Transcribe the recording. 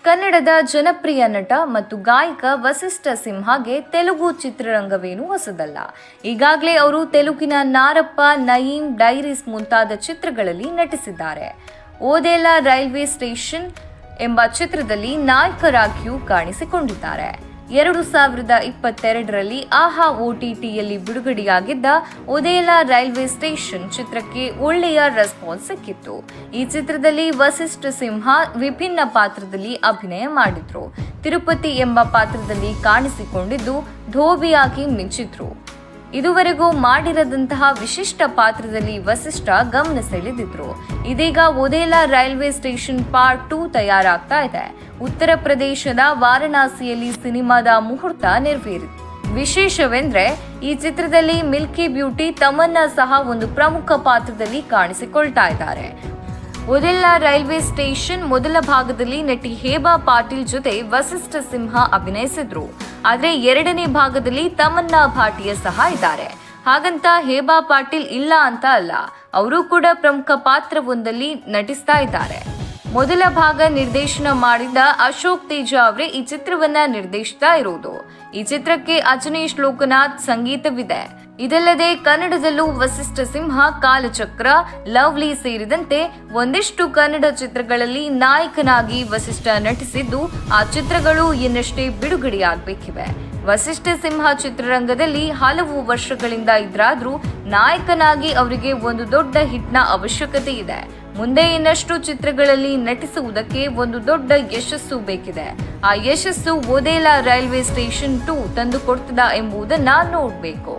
ಕನ್ನಡದ ಜನಪ್ರಿಯ ನಟ ಮತ್ತು ಗಾಯಕ ವಸಿಷ್ಠ ಸಿಂಹಗೆ ತೆಲುಗು ಚಿತ್ರರಂಗವೇನು ಹೊಸದಲ್ಲ. ಈಗಾಗಲೇ ಅವರು ತೆಲುಗಿನ ನಾರಪ್ಪ, ನಯೀಂ, ಡೈರೀಸ್ ಮುಂತಾದ ಚಿತ್ರಗಳಲ್ಲಿ ನಟಿಸಿದ್ದಾರೆ. ಓದೆಲಾ ರೈಲ್ವೆ ಸ್ಟೇಷನ್ ಎಂಬ ಚಿತ್ರದಲ್ಲಿ ನಾಯಕರಾಗಿಯೂ ಕಾಣಿಸಿಕೊಂಡಿದ್ದಾರೆ. 2022ರಲ್ಲಿ ಆಹಾ OTTಯಲ್ಲಿ ಬಿಡುಗಡೆಯಾಗಿದ್ದ ಓದೆಲಾ ರೈಲ್ವೆ ಸ್ಟೇಷನ್ ಚಿತ್ರಕ್ಕೆ ಒಳ್ಳೆಯ ರೆಸ್ಪಾನ್ಸ್ ಸಿಕ್ಕಿತ್ತು. ಈ ಚಿತ್ರದಲ್ಲಿ ವಸಿಷ್ಠ ಸಿಂಹ ವಿಭಿನ್ನ ಪಾತ್ರದಲ್ಲಿ ಅಭಿನಯ ಮಾಡಿದ್ರು. ತಿರುಪತಿ ಎಂಬ ಪಾತ್ರದಲ್ಲಿ ಕಾಣಿಸಿಕೊಂಡಿದ್ದು ಧೋಬಿಯಾಗಿ ಮಿಂಚಿದ್ರು. ಇದುವರೆಗೂ ಮಾಡಿರದಂತಹ ವಿಶಿಷ್ಟ ಪಾತ್ರದಲ್ಲಿ ವಸಿಷ್ಠ ಗಮನ ಸೆಳೆದಿದ್ರು. ಇದೀಗ ಓದೆಲಾ ರೈಲ್ವೆ ಸ್ಟೇಷನ್ ಪಾರ್ಟ್ 2 ತಯಾರಾಗ್ತಾ ಇದೆ. ಉತ್ತರ ಪ್ರದೇಶದ ವಾರಣಾಸಿಯಲ್ಲಿ ಸಿನಿಮಾದ ಮುಹೂರ್ತ ನೆರವೇರಿತು. ವಿಶೇಷವೆಂದ್ರೆ ಈ ಚಿತ್ರದಲ್ಲಿ ಮಿಲ್ಕಿ ಬ್ಯೂಟಿ ತಮನ್ನಾ ಸಹ ಒಂದು ಪ್ರಮುಖ ಪಾತ್ರದಲ್ಲಿ ಕಾಣಿಸಿಕೊಳ್ತಾ ಇದ್ದಾರೆ. ಓದೆಲಾ ರೈಲ್ವೆ ಸ್ಟೇಷನ್ ಮೊದಲ ಭಾಗದಲ್ಲಿ ನಟಿ ಹೇಬಾ ಪಾಟೀಲ್ ಜೊತೆ ವಸಿಷ್ಠ ಸಿಂಹ ಅಭಿನಯಿಸಿದ್ರು. ಆದ್ರೆ ಎರಡನೇ ಭಾಗದಲ್ಲಿ ತಮನ್ನಾ ಭಾಟಿಯಾ ಸಹ ಇದ್ದಾರೆ. ಹಾಗಂತ ಹೇಬಾ ಪಾಟೀಲ್ ಇಲ್ಲ ಅಂತ ಅಲ್ಲ, ಅವರು ಕೂಡ ಪ್ರಮುಖ ಪಾತ್ರವೊಂದಲ್ಲಿ ನಟಿಸ್ತಾ ಇದ್ದಾರೆ. ಮೊದಲ ಭಾಗ ನಿರ್ದೇಶನ ಮಾಡಿದ ಅಶೋಕ್ ತೇಜ ಅವರೇ ಈ ಚಿತ್ರವನ್ನ ನಿರ್ದೇಶಿಸ್ತಾ ಇರೋದು. ಈ ಚಿತ್ರಕ್ಕೆ ಅಜನೀಶ್ ಲೋಕನಾಥ್ ಸಂಗೀತವಿದೆ. ಇದಲ್ಲದೆ ಕನ್ನಡದಲ್ಲೂ ವಸಿಷ್ಠ ಸಿಂಹ, ಕಾಲಚಕ್ರ, ಲವ್ಲಿ ಸೇರಿದಂತೆ ಒಂದಿಷ್ಟು ಕನ್ನಡ ಚಿತ್ರಗಳಲ್ಲಿ ನಾಯಕನಾಗಿ ವಸಿಷ್ಠ ನಟಿಸಿದ್ದು, ಆ ಚಿತ್ರಗಳು ಇನ್ನಷ್ಟೇ ಬಿಡುಗಡೆಯಾಗಬೇಕಿವೆ. ವಸಿಷ್ಠ ಸಿಂಹ ಚಿತ್ರರಂಗದಲ್ಲಿ ಹಲವು ವರ್ಷಗಳಿಂದ ಇದ್ರಾದ್ರೂ ನಾಯಕನಾಗಿ ಅವರಿಗೆ ಒಂದು ದೊಡ್ಡ ಹಿಟ್ನ ಅವಶ್ಯಕತೆ ಇದೆ. ಮುಂದೆ ಇನ್ನಷ್ಟು ಚಿತ್ರಗಳಲ್ಲಿ ನಟಿಸುವುದಕ್ಕೆ ಒಂದು ದೊಡ್ಡ ಯಶಸ್ಸು ಬೇಕಿದೆ. ಆ ಯಶಸ್ಸು ಓದೆಲಾ ರೈಲ್ವೆ ಸ್ಟೇಷನ್ 2 ತಂದುಕೊಡ್ತದಾ ಎಂಬುದನ್ನ ನೋಡಬೇಕು.